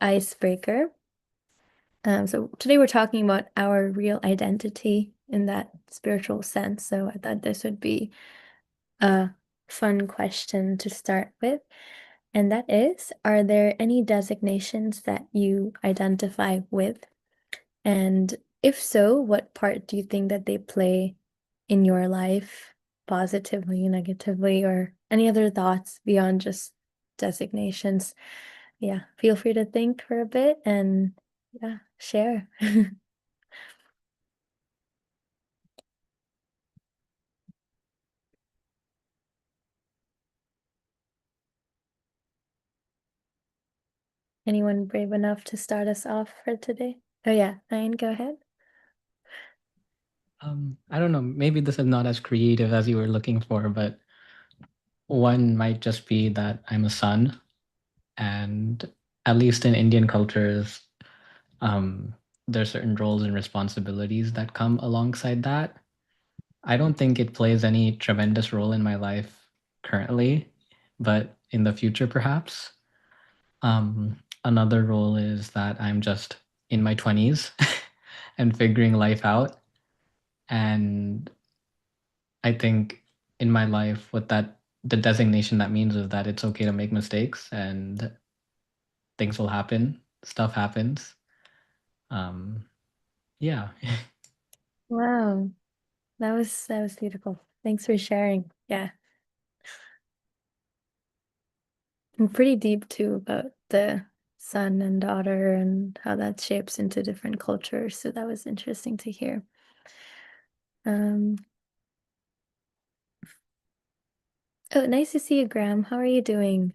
icebreaker. So today we're talking about our real identity in that spiritual sense. So I thought this would be a fun question to start with. And that is, are there any designations that you identify with? And if so, what part do you think that they play in your life, positively, negatively, or any other thoughts beyond just designations? Yeah, feel free to think for a bit and yeah, share. Anyone brave enough to start us off for today? Oh yeah, Ryan, go ahead. I don't know, maybe this is not as creative as you were looking for, but one might just be that I'm a son, and at least in Indian cultures, um, there's certain roles and responsibilities that come alongside that. I don't think it plays any tremendous role in my life currently, but in the future, perhaps. Another role is that I'm just in my 20s and figuring life out. And I think in my life, what that the designation that means is that it's okay to make mistakes and things will happen, stuff happens. Um, yeah. Wow, that was beautiful. Thanks for sharing. Yeah, and pretty deep too about the son and daughter and how that shapes into different cultures. So that was interesting to hear. Um, oh, nice to see you, Graham. How are you doing?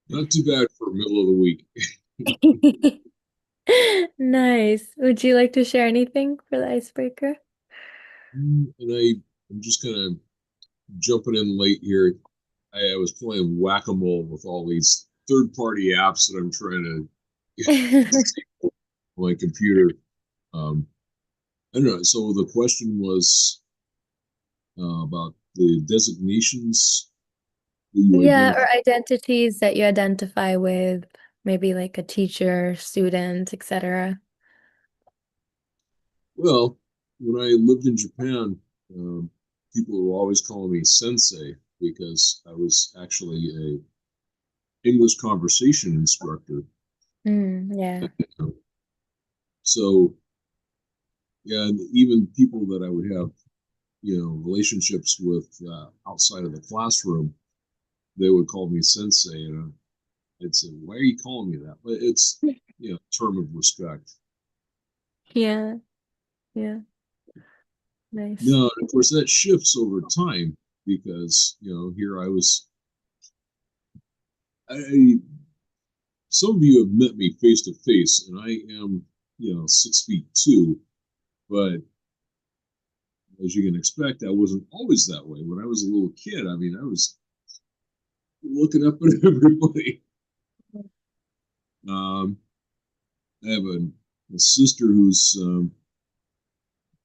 Not too bad for middle of the week. Nice. Would you like to share anything for the icebreaker? I'm just kind of jumping in late here. I was playing whack-a-mole with all these third-party apps that I'm trying to see on my computer. Um, I don't know. So the question was about the designations that you Yeah, identify. or identities that you identify with, maybe like a teacher, student, etc. Well, when I lived in Japan, um, people were always calling me sensei because I was actually a English conversation instructor. Yeah. So yeah, and even people that I would have, relationships with outside of the classroom, they would call me sensei, and I'd say, "Why are you calling me that?" But it's term of respect. Yeah, yeah, nice. No, and of course that shifts over time because here I was. I Some of you have met me face to face, and I am 6 feet two, but as you can expect, I wasn't always that way. When I was a little kid, I mean, I was looking up at everybody. Um, I have a sister who's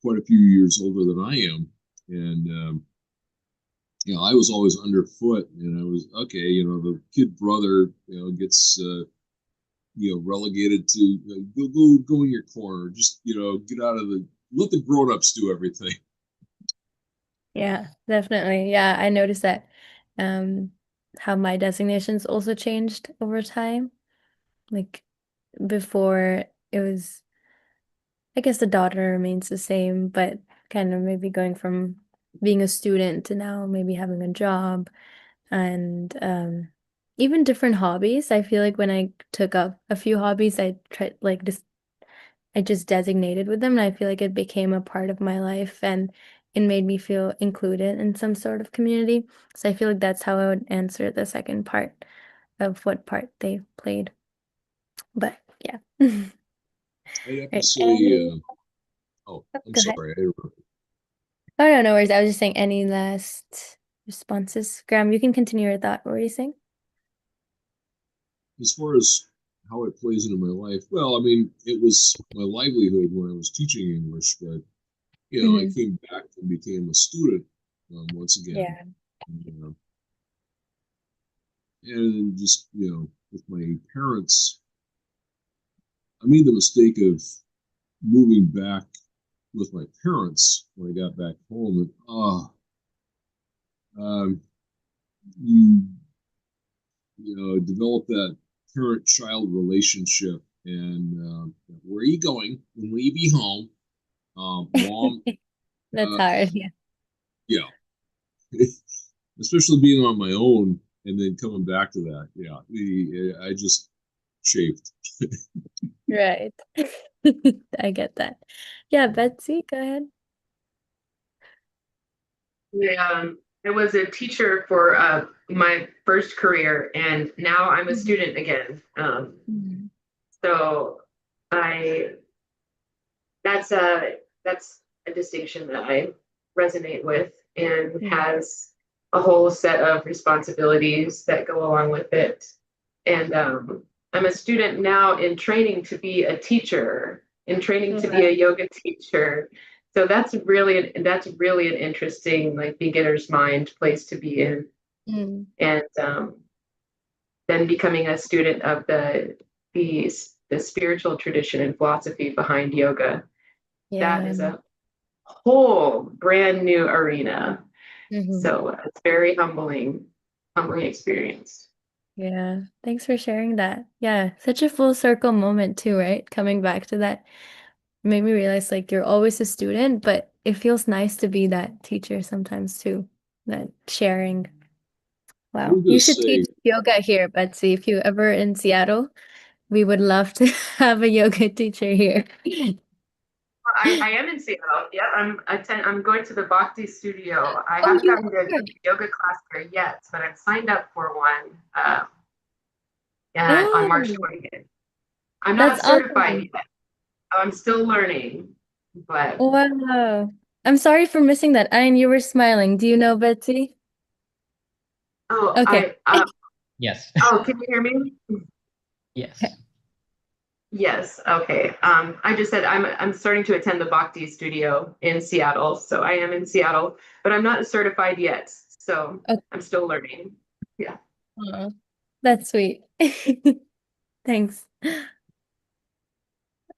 quite a few years older than I am, and I was always underfoot, and I was okay. The kid brother, gets relegated to go in your corner, just get out of the let the grown ups do everything. Yeah, definitely. Yeah, I noticed that um how my designations also changed over time. Like before it was I guess the daughter remains the same, but kind of maybe going from being a student to now maybe having a job and even different hobbies. I feel like when I took up a few hobbies, I tried like I just designated with them, and I feel like it became a part of my life and it made me feel included in some sort of community. So I feel like that's how I would answer the second part of what part they played. But yeah. I'd have to Right. say, oh, I'm Go ahead. sorry, I interrupted. Oh no, no worries. I was just saying any last responses. Graham, you can continue your thought. What were you saying? As far as how it plays into my life, well, I mean, it was my livelihood when I was teaching English, but I Hmm. came back and became a student once again. Yeah. And just with my parents. I made the mistake of moving back with my parents when I got back home, and um, you develop that parent-child relationship, and where are you going? When will you be home? Mom, That's uh, hard. Yeah. yeah, especially being on my own and then coming back to that. Yeah, I just chafed. Right. I get that. Yeah, Betsy, go ahead. I was a teacher for my first career, and now I'm a student again. Mhm. So I that's a distinction that I resonate with, and Yeah. has a whole set of responsibilities that go along with it. And I'm a student now in training to be a teacher, in training to be a Wow. yoga teacher. So that's really an interesting, like, beginner's mind place to be in. Mm. And then becoming a student of the the spiritual tradition and philosophy behind yoga. That Yeah. is a whole brand new arena. Mhm. So it's very humbling experience. Yeah. Thanks for sharing that. Yeah, such a full circle moment too, right? Coming back to that made me realize like you're always a student, but it feels nice to be that teacher sometimes too. That sharing. I Wow. was going You to should say, teach yoga here, Betsy. If you ever in Seattle, we would love to have a yoga teacher here. I am in Seattle. Yeah, I'm going to the Bhakti studio. I Oh, haven't you gotten to are. a yoga class there yet, but I've signed up for one on March Oh, 20th. I'm that's not certified awesome. yet. I'm still learning, but Wow. I'm sorry for missing that. And you were smiling. Do you know Betsy? oh, Okay. Yes. can you hear me? Yes. Yes. Okay. I just said I'm starting to attend the Bhakti studio in Seattle, so I am in Seattle, but I'm not certified yet, so Okay. I'm still learning. Yeah. Aw, that's sweet. Thanks.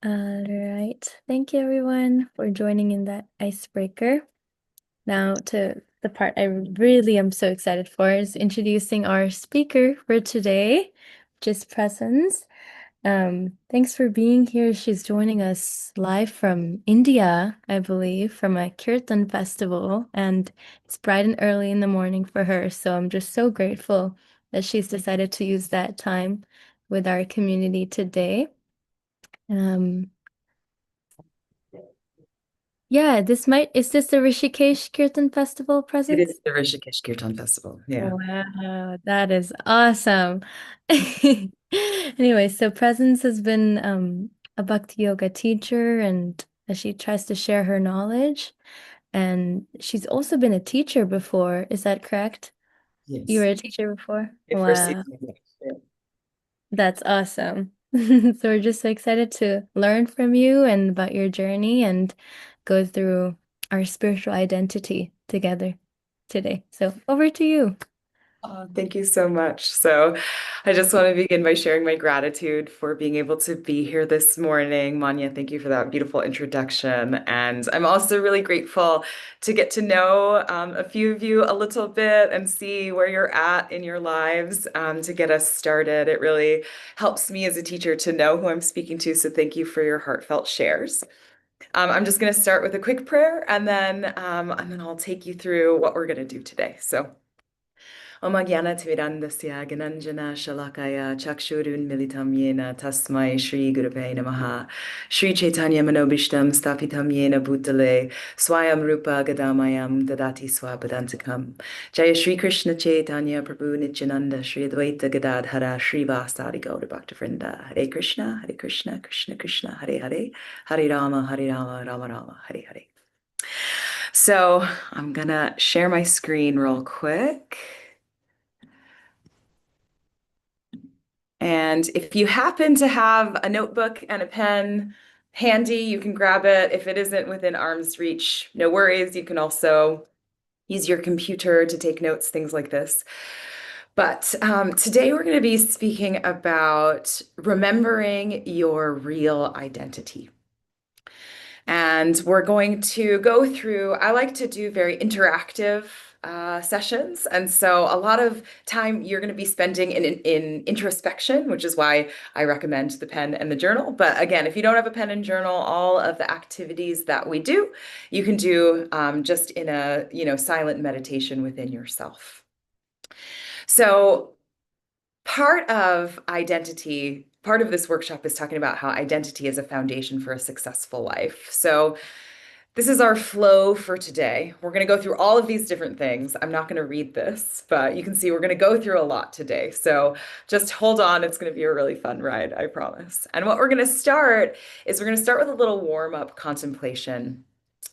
All right. Thank you everyone for joining in that icebreaker. Now to the part I really am so excited for is introducing our speaker for today, which is Presence. Thanks for being here. She's joining us live from India, I believe, from a Kirtan festival, and it's bright and early in the morning for her. So I'm just so grateful that she's decided to use that time with our community today. Um, yeah, is this the Rishikesh Kirtan Festival It Presence? is the Rishikesh Kirtan Festival. Yeah. Wow, that is awesome. Anyway, so Presence has been a Bhakti Yoga teacher and she tries to share her knowledge. And she's also been a teacher before. Is that correct? You were Yes. a teacher before? The first Wow, season. Yeah. that's awesome. So we're just so excited to learn from you and about your journey and go through our spiritual identity together today. So over to you. Oh, thank you so much. So, I just want to begin by sharing my gratitude for being able to be here this morning. Manya, thank you for that beautiful introduction. And I'm also really grateful to get to know a few of you a little bit and see where you're at in your lives to get us started. It really helps me as a teacher to know who I'm speaking to. So, thank you for your heartfelt shares. I'm just going to start with a quick prayer and then I'll take you through what we're going to do today. So, Om Jnana-timirandasya Gnanjana Shalakaya Chakshurun Militam Yena Tasmai Shri Gurave Namaha Shri Chaitanya Manobishtam Sthapitam Yena Bhutale Swayam Rupa Gadamayam Dadati Swapadantikam Jaya Shri Krishna Chaitanya Prabhu Nityananda Shri Advaita Gadadhara Shri Vasari Gaura Bhaktavrinda Hare Krishna Krishna Krishna Hare Hare Hare Rama Rama Rama Hare Hare. So I'm gonna share my screen real quick. And if you happen to have a notebook and a pen handy, you can grab it. If it isn't within arm's reach, no worries. You can also use your computer to take notes, things like this. But today we're going to be speaking about remembering your real identity. And we're going to go through, I like to do very interactive sessions. And so a lot of time you're going to be spending in introspection, which is why I recommend the pen and the journal. But again, if you don't have a pen and journal, all of the activities that we do, you can do just in a, silent meditation within yourself. So part of identity, part of this workshop is talking about how identity is a foundation for a successful life. So this is our flow for today. We're going to go through all of these different things. I'm not going to read this, but you can see we're going to go through a lot today. So just hold on. It's going to be a really fun ride, I promise. And what we're going to start is we're going to start with a little warm-up contemplation.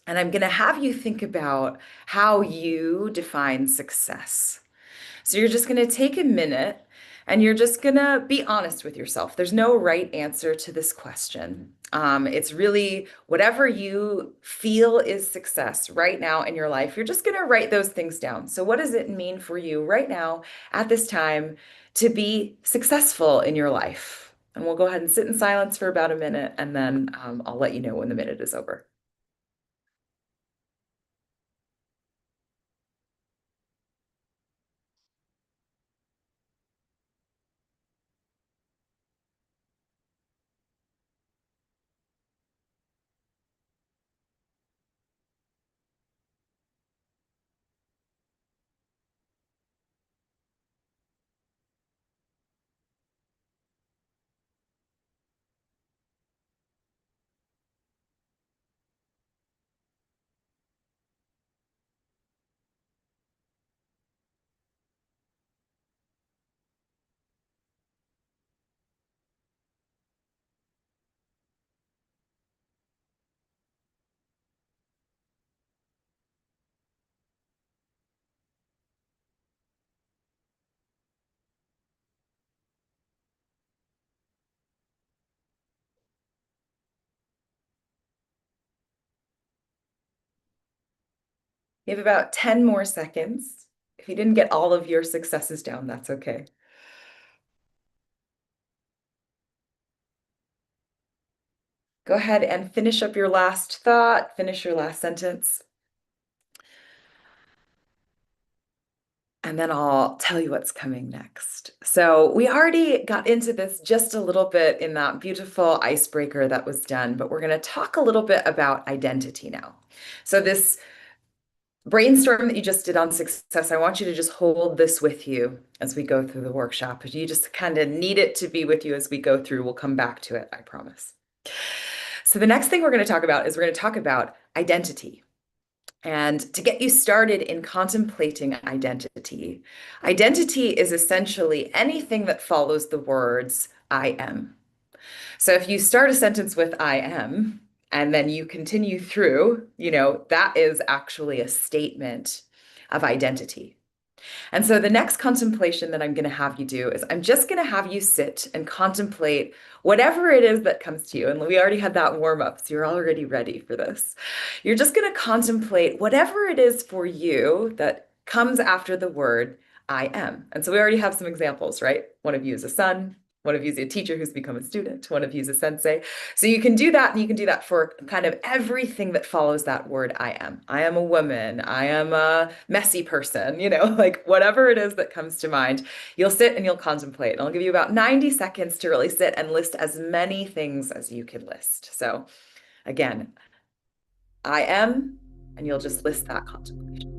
And I'm going to have you think about how you define success. So you're just going to take a minute and you're just going to be honest with yourself. There's no right answer to this question. It's really whatever you feel is success right now in your life. You're just going to write those things down. So what does it mean for you right now at this time to be successful in your life? And we'll go ahead and sit in silence for about a minute, and then I'll let you know when the minute is over. You have about 10 more seconds. If you didn't get all of your successes down, that's okay. Go ahead and finish up your last thought, finish your last sentence. And then I'll tell you what's coming next. So we already got into this just a little bit in that beautiful icebreaker that was done, but we're going to talk a little bit about identity now. So this brainstorm that you just did on success, I want you to just hold this with you as we go through the workshop. You just kind of need it to be with you as we go through. We'll come back to it, I promise. So the next thing we're going to talk about is we're going to talk about identity. And to get you started in contemplating identity, identity is essentially anything that follows the words I am. So if you start a sentence with I am, and then you continue through, that is actually a statement of identity. And so the next contemplation that I'm going to have you do is I'm just going to have you sit and contemplate whatever it is that comes to you. And we already had that warm up, so you're already ready for this. You're just going to contemplate whatever it is for you that comes after the word I am. And so we already have some examples, right? One of you is a son. One of you is a teacher who's become a student. One of you is a sensei. So you can do that, and you can do that for kind of everything that follows that word I am. I am a woman. I am a messy person, like whatever it is that comes to mind, you'll sit and you'll contemplate. And I'll give you about 90 seconds to really sit and list as many things as you can list. So again, I am, and you'll just list that contemplation.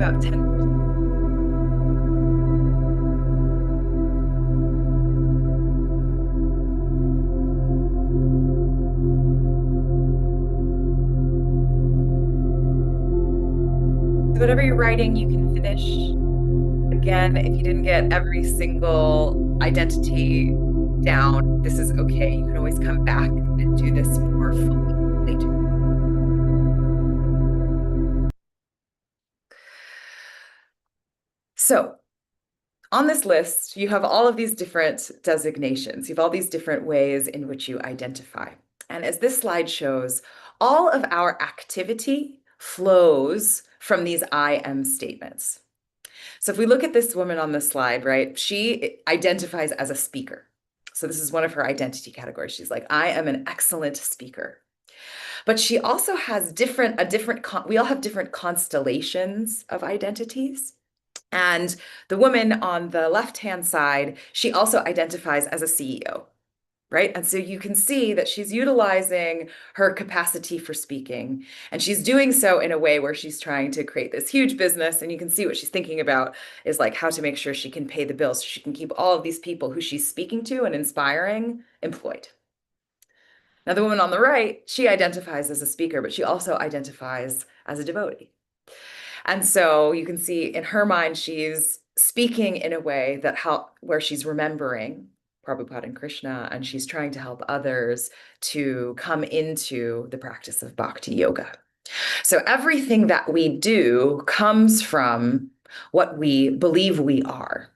about 10%. Whatever you're writing, you can finish. Again, if you didn't get every single identity down, this is okay. You can always come back and do this more fully later. So on this list, you have all of these different designations. You have all these different ways in which you identify. And as this slide shows, all of our activity flows from these I am statements. So if we look at this woman on the slide, right, she identifies as a speaker. So this is one of her identity categories. She's like, I am an excellent speaker. But she also has we all have different constellations of identities. And the woman on the left-hand side, she also identifies as a CEO, right? And so you can see that she's utilizing her capacity for speaking, and she's doing so in a way where she's trying to create this huge business. And you can see what she's thinking about is like how to make sure she can pay the bills so she can keep all of these people who she's speaking to and inspiring employed. Now, the woman on the right, she identifies as a speaker, but she also identifies as a devotee. And so you can see in her mind, she's speaking in a way where she's remembering Prabhupada and Krishna, and she's trying to help others to come into the practice of bhakti yoga. So everything that we do comes from what we believe we are.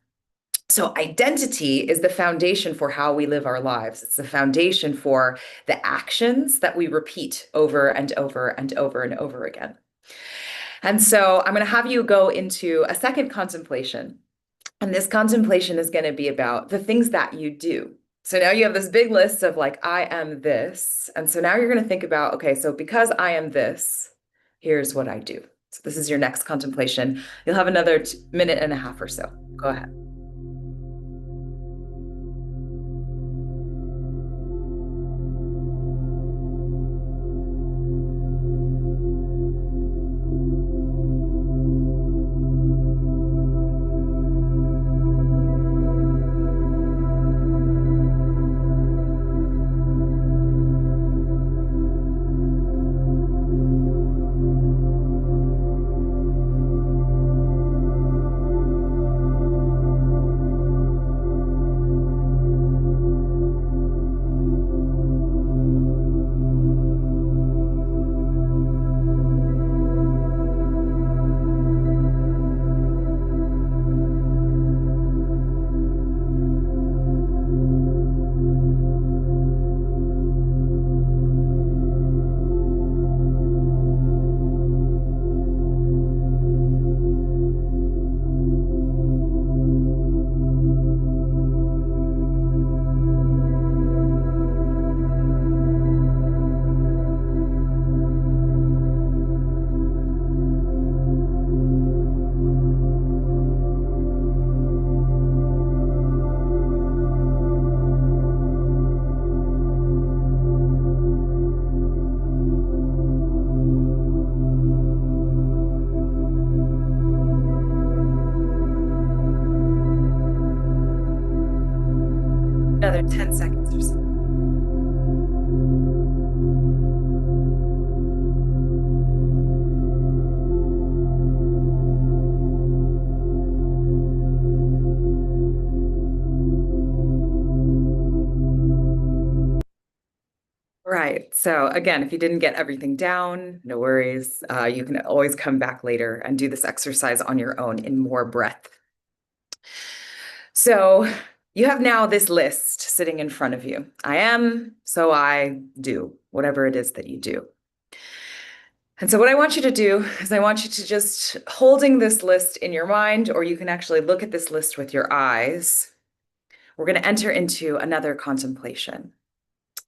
So identity is the foundation for how we live our lives. It's the foundation for the actions that we repeat over and over and over and over again. And so I'm going to have you go into a second contemplation. And this contemplation is going to be about the things that you do. So now you have this big list of like, I am this. And so now you're going to think about, okay, so because I am this, here's what I do. So this is your next contemplation. You'll have another minute and a half or so. Go ahead. Another 10 seconds or so. Right. So again, if you didn't get everything down, no worries. You can always come back later and do this exercise on your own in more breath. So you have now this list sitting in front of you. I am, so I do, whatever it is that you do. And so what I want you to do is I want you to just holding this list in your mind, or you can actually look at this list with your eyes. We're going to enter into another contemplation.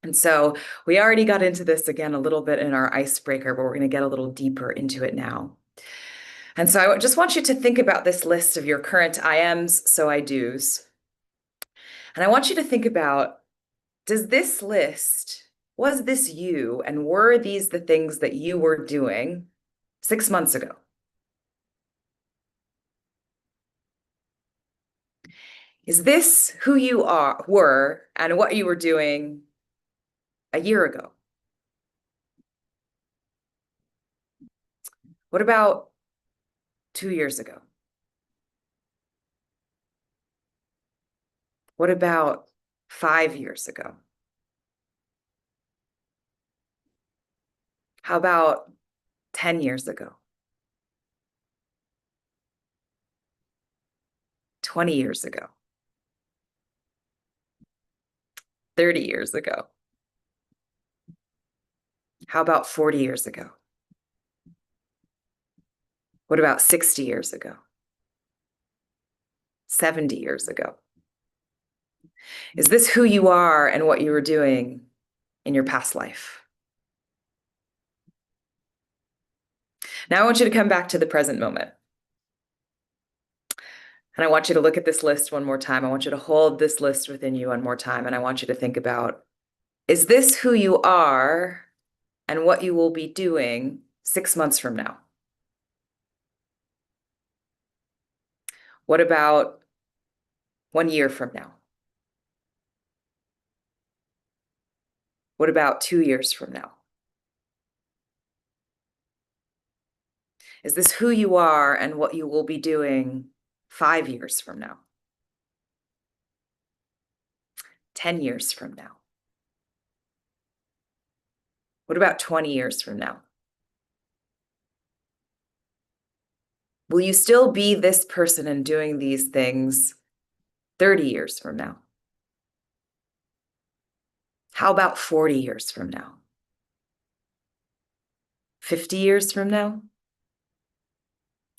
And so we already got into this again a little bit in our icebreaker, but we're going to get a little deeper into it now. And so I just want you to think about this list of your current I ams, so I do's. And I want you to think about, was this you, and were these the things that you were doing 6 months ago? Is this who you were and what you were doing a year ago? What about 2 years ago? What about 5 years ago? How about 10 years ago? 20 years ago? 30 years ago? How about 40 years ago? What about 60 years ago? 70 years ago? Is this who you are and what you were doing in your past life? Now I want you to come back to the present moment. And I want you to look at this list one more time. I want you to hold this list within you one more time. And I want you to think about, is this who you are and what you will be doing 6 months from now? What about 1 year from now? What about 2 years from now? Is this who you are and what you will be doing 5 years from now? 10 years from now? What about 20 years from now? Will you still be this person and doing these things 30 years from now? How about 40 years from now? 50 years from now?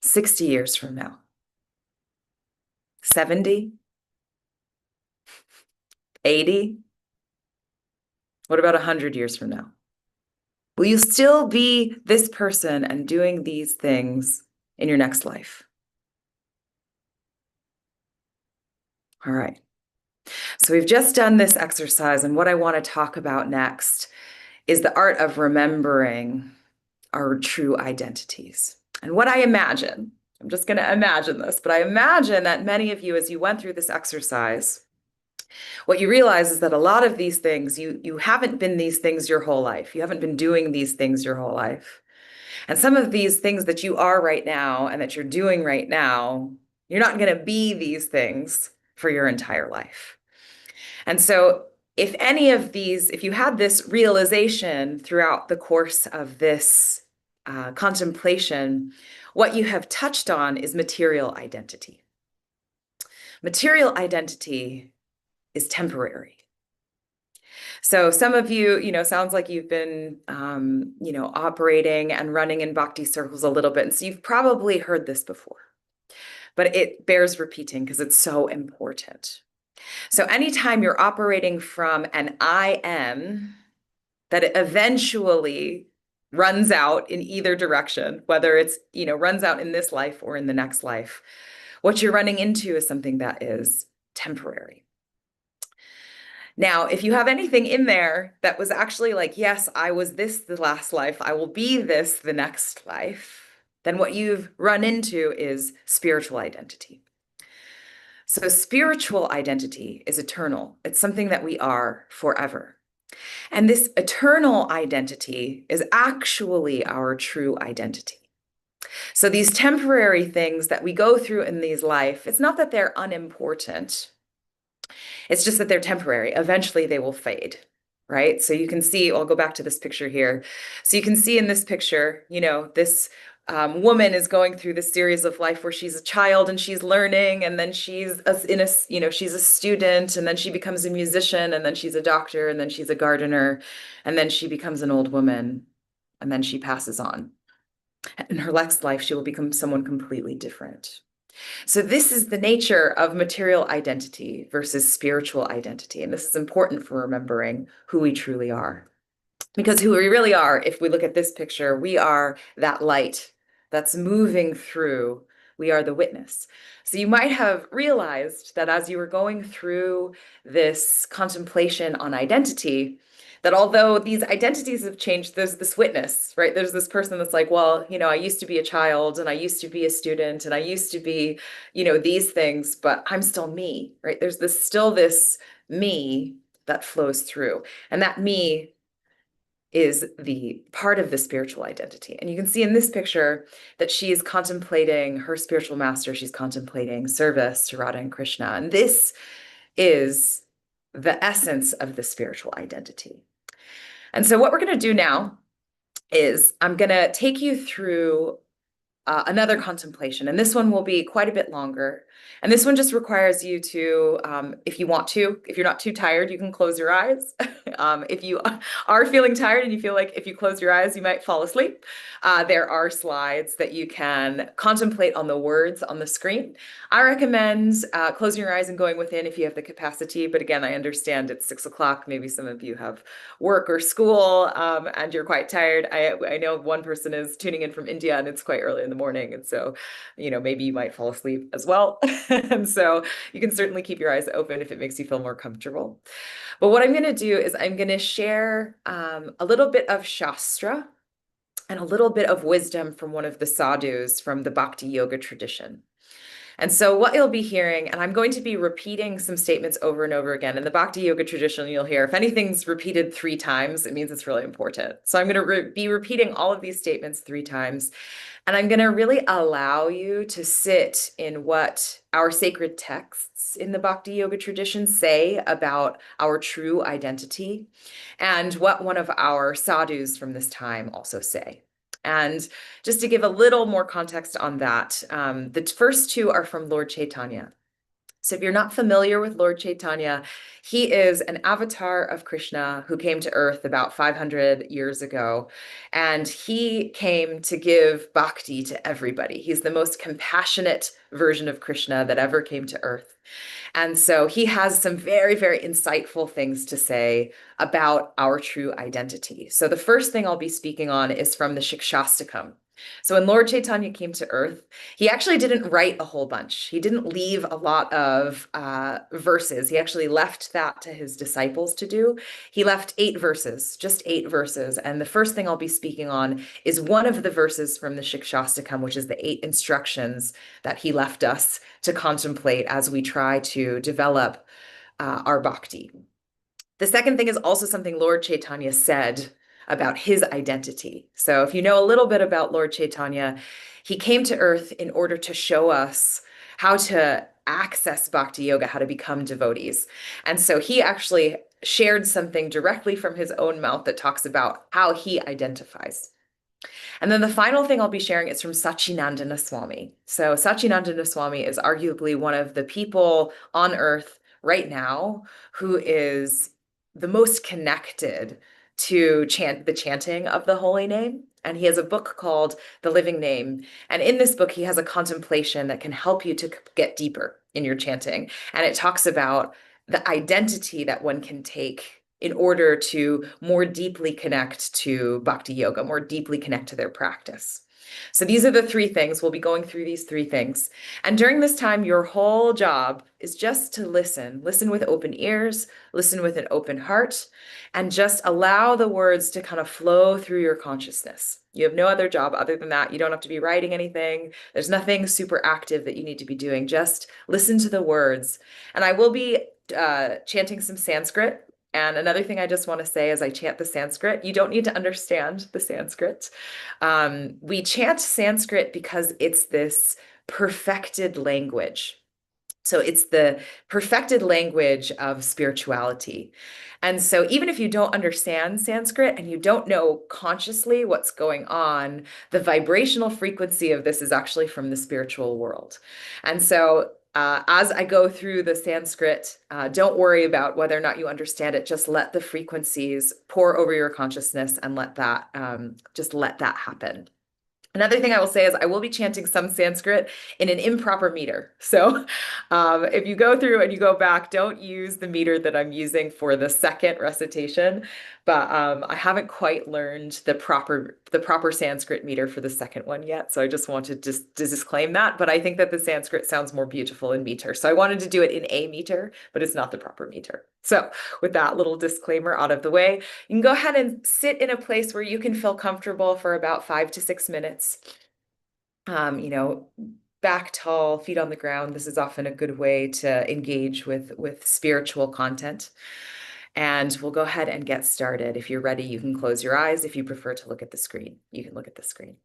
60 years from now? 70? 80? What about 100 years from now? Will you still be this person and doing these things in your next life? All right. So we've just done this exercise, and what I want to talk about next is the art of remembering our true identities. And what I imagine, I'm just going to imagine this, but I imagine that many of you, as you went through this exercise, what you realize is that a lot of these things, you haven't been these things your whole life. You haven't been doing these things your whole life. And some of these things that you are right now and that you're doing right now, you're not going to be these things for your entire life. And so if any of these, if you had this realization throughout the course of this contemplation, what you have touched on is material identity. Material identity is temporary. So some of you, sounds like you've been, operating and running in bhakti circles a little bit. And so you've probably heard this before, but it bears repeating because it's so important. So anytime you're operating from an I am, that it eventually runs out in either direction, whether it's, runs out in this life or in the next life, what you're running into is something that is temporary. Now, if you have anything in there that was actually like, yes, I was this the last life, I will be this the next life, then what you've run into is spiritual identity. So spiritual identity is eternal. It's something that we are forever. And this eternal identity is actually our true identity. So these temporary things that we go through in these life, it's not that they're unimportant. It's just that they're temporary. Eventually they will fade, right? So you can see, I'll go back to this picture here. So you can see in this picture, this woman is going through this series of life where she's a child and she's learning, and then she's she's a student, and then she becomes a musician, and then she's a doctor, and then she's a gardener, and then she becomes an old woman, and then she passes on. In her next life, she will become someone completely different. So this is the nature of material identity versus spiritual identity. And this is important for remembering who we truly are. Because who we really are, if we look at this picture, we are that light that's moving through. We are the witness. So you might have realized that as you were going through this contemplation on identity, that although these identities have changed, there's this witness, right? There's this person that's like, well, I used to be a child and I used to be a student and I used to be, these things, but I'm still me, right? There's still this me that flows through. And that me is the part of the spiritual identity. And you can see in this picture that she is contemplating her spiritual master. She's contemplating service to Radha and Krishna. And this is the essence of the spiritual identity. And so what we're going to do now is I'm going to take you through another contemplation. And this one will be quite a bit longer. And this one just requires you to, if you want to, if you're not too tired, you can close your eyes. If you are feeling tired and you feel like if you close your eyes, you might fall asleep, there are slides that you can contemplate on the words on the screen. I recommend closing your eyes and going within if you have the capacity. But again, I understand it's 6 o'clock. Maybe some of you have work or school and you're quite tired. I know one person is tuning in from India and it's quite early in the morning. And so, maybe you might fall asleep as well. And so you can certainly keep your eyes open if it makes you feel more comfortable. But what I'm going to do is I'm going to share a little bit of Shastra and a little bit of wisdom from one of the sadhus from the Bhakti Yoga tradition. And so what you'll be hearing, and I'm going to be repeating some statements over and over again. In the Bhakti Yoga tradition, you'll hear if anything's repeated 3 times, it means it's really important. So I'm going to be repeating all of these statements 3 times. And I'm going to really allow you to sit in what our sacred texts in the Bhakti Yoga tradition say about our true identity and what one of our sadhus from this time also say. And just to give a little more context on that, the first 2 are from Lord Chaitanya. So if you're not familiar with Lord Chaitanya, he is an avatar of Krishna who came to earth about 500 years ago. And he came to give bhakti to everybody. He's the most compassionate version of Krishna that ever came to earth. And so he has some very, very insightful things to say about our true identity. So the first thing I'll be speaking on is from the Shikshastakam. So when Lord Chaitanya came to earth, he actually didn't write a whole bunch. He didn't leave a lot of verses. He actually left that to his disciples to do. He left 8 verses, just 8 verses. And the first thing I'll be speaking on is one of the verses from the Shikshastakam, which is the 8 instructions that he left us to contemplate as we try to develop our bhakti. The second thing is also something Lord Chaitanya said about his identity. So if you know a little bit about Lord Chaitanya, he came to earth in order to show us how to access bhakti yoga, how to become devotees. And so he actually shared something directly from his own mouth that talks about how he identifies. And then the final thing I'll be sharing is from Sachinandana Swami. So Sachinandana Swami is arguably one of the people on earth right now who is the most connected to the chanting of the holy name. And he has a book called The Living Name. And in this book, he has a contemplation that can help you to get deeper in your chanting. And it talks about the identity that one can take in order to more deeply connect to bhakti yoga, more deeply connect to their practice. So these are the 3 things. We'll be going through these 3 things. And during this time, your whole job is just to listen. Listen with open ears, listen with an open heart, and just allow the words to kind of flow through your consciousness. You have no other job other than that. You don't have to be writing anything. There's nothing super active that you need to be doing. Just listen to the words. And I will be chanting some Sanskrit. And another thing I just want to say as I chant the Sanskrit, you don't need to understand the Sanskrit. We chant Sanskrit because it's this perfected language. So it's the perfected language of spirituality. And so even if you don't understand Sanskrit and you don't know consciously what's going on, the vibrational frequency of this is actually from the spiritual world. And so as I go through the Sanskrit, don't worry about whether or not you understand it. Just let the frequencies pour over your consciousness and let that happen. Another thing I will say is I will be chanting some Sanskrit in an improper meter. So if you go through and you go back, don't use the meter that I'm using for the second recitation. But I haven't quite learned the proper Sanskrit meter for the second one yet. So I just wanted to disclaim that. But I think that the Sanskrit sounds more beautiful in meter. So I wanted to do it in a meter, but it's not the proper meter. So with that little disclaimer out of the way, you can go ahead and sit in a place where you can feel comfortable for about 5 to 6 minutes. You know, back tall, feet on the ground. This is often a good way to engage with spiritual content. And we'll go ahead and get started. If you're ready, you can close your eyes. If you prefer to look at the screen, you can look at the screen.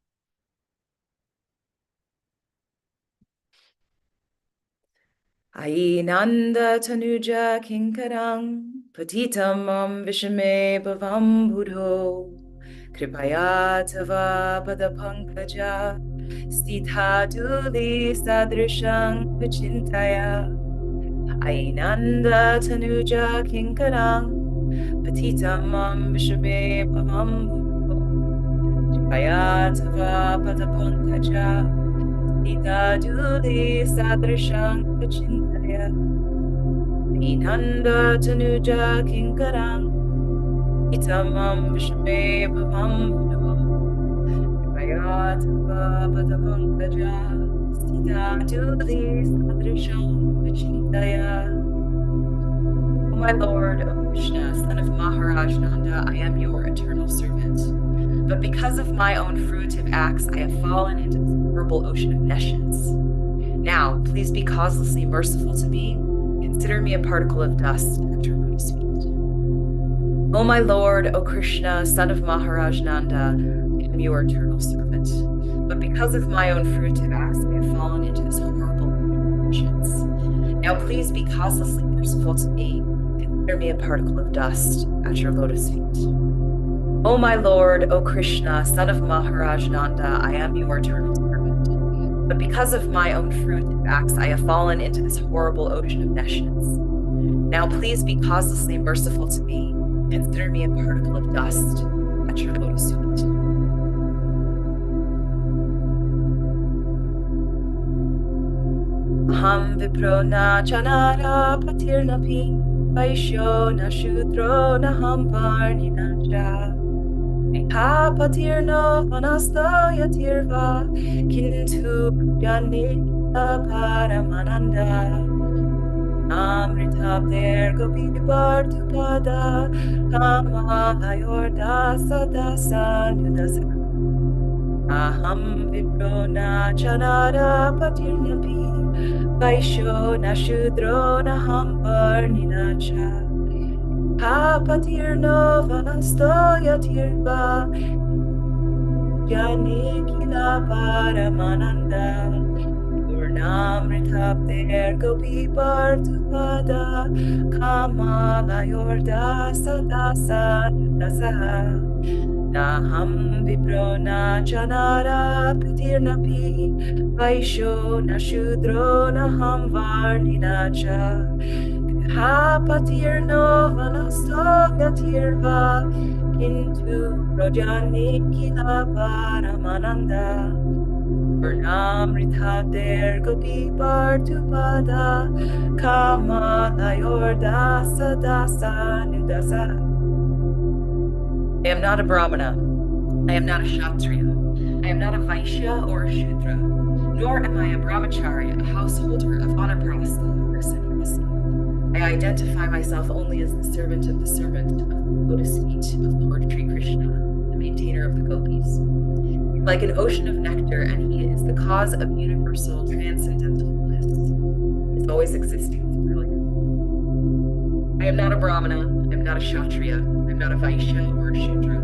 Ainanda tanuja kinkarang patitam vishame bhavam buddho kripaya tava padapankaja stitha duli sadrishang vichintaya Ainanda tanuja kinkarang patitam vishame bhavam buddho kripaya tava padapankaja Ita Duli Sadrishang Vachintaya Inanda Tanuja Kinkarang Itamam Vishme Bhavam Buddham Vayatava Padapankaja Sita Duli Sadrishang Vachintaya O my Lord, O Krishna, son of Maharaj Nanda, I am your eternal servant. But because of my own fruitive acts, I have fallen into this horrible ocean of nescience. Now, please be causelessly merciful to me. Consider me a particle of dust at your lotus feet. O my Lord, O Krishna, son of Maharaj Nanda, I am your eternal servant. But because of my own fruitive acts, I have fallen into this horrible ocean of nescience. Now, please be causelessly merciful to me. Consider me a particle of dust at your lotus feet. O my Lord, O Krishna, son of Maharaj Nanda, I am your eternal servant. But because of my own fruitive acts, I have fallen into this horrible ocean of nescience. Now please be causelessly merciful to me. Consider me a particle of dust at your lotus feet. Aham viprona chanara patirnapi vaishyo na shudro na hamvarnina cha. Patirno vanasta yatirva kintu janika paramananda amritabder gopi bartupada kama ayorda sadasa nudasa aham viprona chanara patirnapi vaishyo nashudro nahambar cha Patirno vanastoya tirva Janikila Paramananda Purnamritabder Gopi Partupada Kamala Yorda Sadasa Dasaha Naham Viprona Chanara Patirnapi Vaisho Nashudro Naham Varninacha Patirno vanastoya tirva kintu rojani kila paramananda Purnamritabder gopi partupada kama layorda sadasa nudasa I am not a Brahmana. I am not a Kshatriya. I am not a Vaishya or a Shudra. Nor am I a Brahmachari, a householder of Vanaprastha or a sannyasi. I identify myself only as the servant of the lotus feet of Lord Sri Krishna, the maintainer of the gopis. Like an ocean of nectar, and he is the cause of universal transcendental bliss. Is always existing with brilliance. I am not a Brahmana, I am not a Kshatriya, I am not a Vaishya or a Shudra.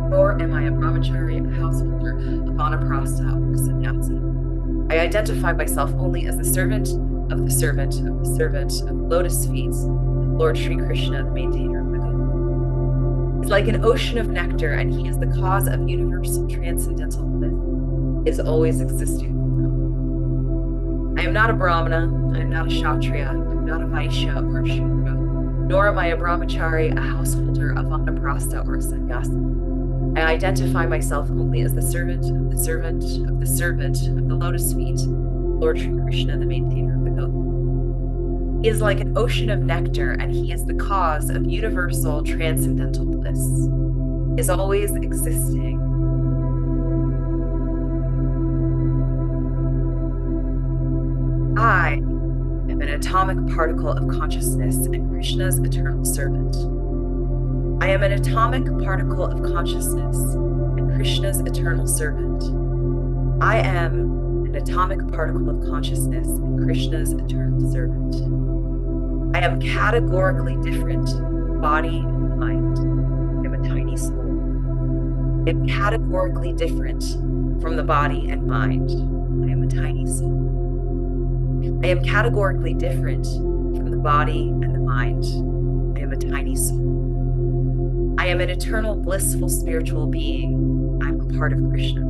Nor am I a Brahmachari, a householder, a Vanaprastha, or a sannyasi. I identify myself only as the servant of the servant of the servant of lotus feet, Lord Sri Krishna, the maintainer of the gopis. Is like an ocean of nectar, and he is the cause of universal transcendental bliss. Is always existing. I am not a Brahmana, I am not a Kshatriya, I am not a Vaishya or a Shudra, nor am I a Brahmachari, a householder, a Vanaprastha, or a sannyasi. I identify myself only as the servant of the servant of the servant of the lotus feet, Lord Sri Krishna, the maintainer of the gopis. He is like an ocean of nectar, and he is the cause of universal transcendental bliss. Is always existing. I am an atomic particle of consciousness and Krishna's eternal servant. I am an atomic particle of consciousness and Krishna's eternal servant. I am an atomic particle of consciousness and Krishna's eternal servant. I am categorically different, body and mind. I am a tiny soul. I am categorically different from the body and mind. I am a tiny soul. I am categorically different from the body and the mind. I am a tiny soul. I am an eternal blissful spiritual being. I am a part of Krishna.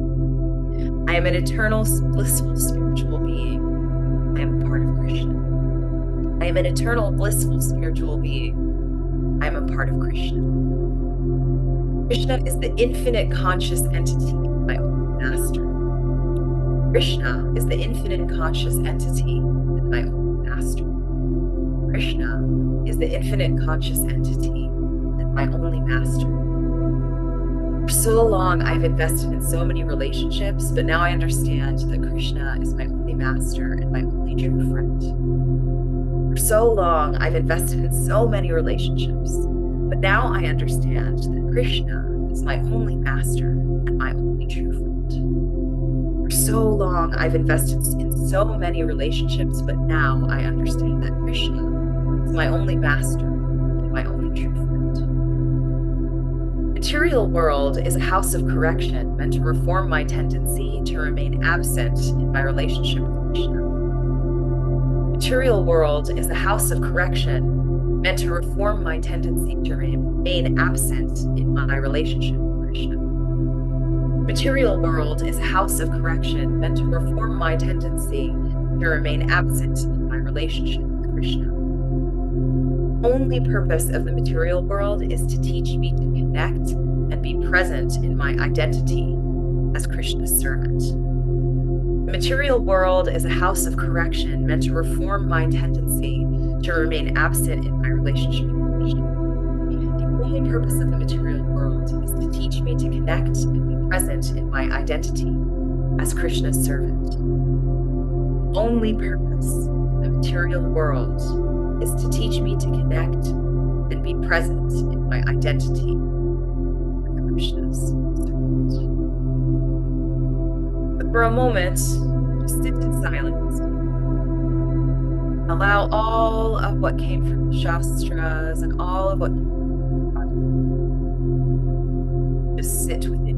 I am an eternal blissful spiritual being. I am a part of Krishna. I am an eternal blissful spiritual being. I am a part of Krishna. Krishna is the infinite conscious entity, my own master. Krishna is the infinite conscious entity, my own master. Krishna is the infinite conscious entity, my only master. For so long, I've invested in so many relationships, but now I understand that Krishna is my only master and my only true friend. For so long, I've invested in so many relationships, but now I understand that Krishna is my only master and my only true friend. For so long, I've invested in so many relationships, but now I understand that Krishna is my only master and my only true friend. Material world is a house of correction meant to reform my tendency to remain absent in my relationship with Krishna. Material world is a house of correction meant to reform my tendency to remain absent in my relationship with Krishna. Material world is a house of correction meant to reform my tendency to remain absent in my relationship with Krishna. The only purpose of the material world is to teach me to connect and be present in my identity as Krishna's servant. The material world is a house of correction meant to reform my tendency to remain absent in my relationship with Krishna. The only purpose of the material world is to teach me to connect and be present in my identity as Krishna's servant. The only purpose of the material world is to teach me to connect and be present in my identity as Krishna's servant. But for a moment, just sit in silence. Allow all of what came from the Shastras and all of what came from God just sit within you.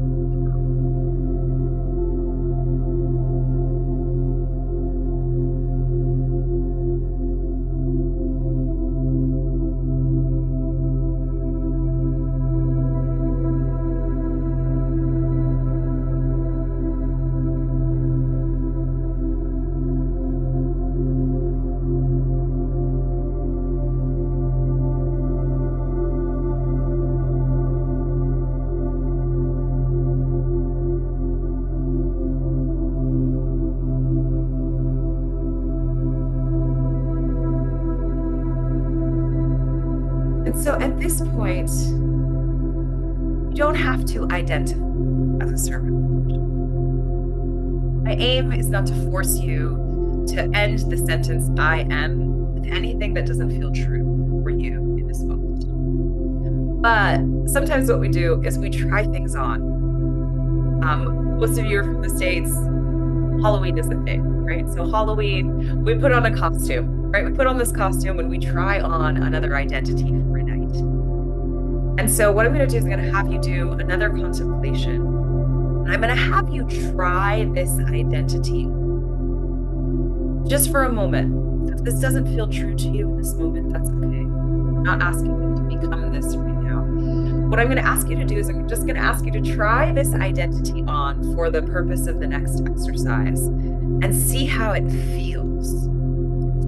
And so at this point, you don't have to identify as a servant. My aim is not to force you to end the sentence "I am" with anything that doesn't feel true for you in this moment. But sometimes what we do is we try things on. Most of you are from the States. Halloween is a thing, right? So Halloween, we put on a costume, right? We put on this costume and we try on another identity for a night. And so what I'm going to do is I'm going to have you do another contemplation. And I'm going to have you try this identity just for a moment. If this doesn't feel true to you in this moment, that's okay. I'm not asking you to become this right now. What I'm going to ask you to do is I'm just going to ask you to try this identity on for the purpose of the next exercise and see how it feels.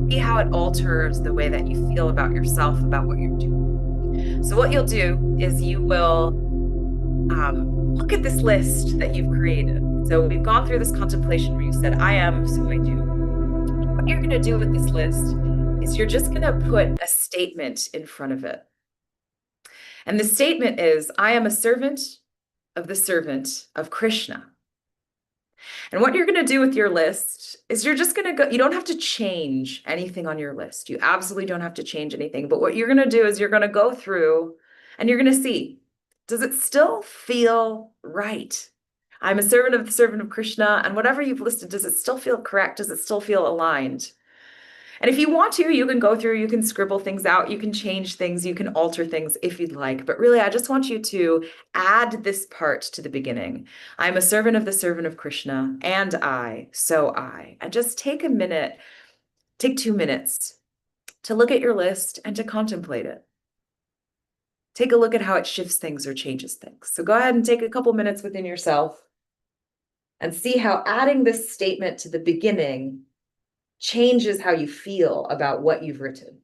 See how it alters the way that you feel about yourself, about what you're doing. So what you'll do is you will look at this list that you've created. So we've gone through this contemplation where you said, I am, so I do. What you're going to do with this list is you're just going to put a statement in front of it. And the statement is, I am a servant of the servant of Krishna. And what you're going to do with your list is you're just going to go, you don't have to change anything on your list. You absolutely don't have to change anything. But what you're going to do is you're going to go through and you're going to see, does it still feel right? I'm a servant of the servant of Krishna, and whatever you've listed, does it still feel correct? Does it still feel aligned? And if you want to, you can go through, you can scribble things out, you can change things, you can alter things if you'd like. But really, I just want you to add this part to the beginning. I'm a servant of the servant of Krishna, and I, so I. And just take a minute, take 2 minutes to look at your list and to contemplate it. Take a look at how it shifts things or changes things. So go ahead and take a couple minutes within yourself and see how adding this statement to the beginning changes how you feel about what you've written.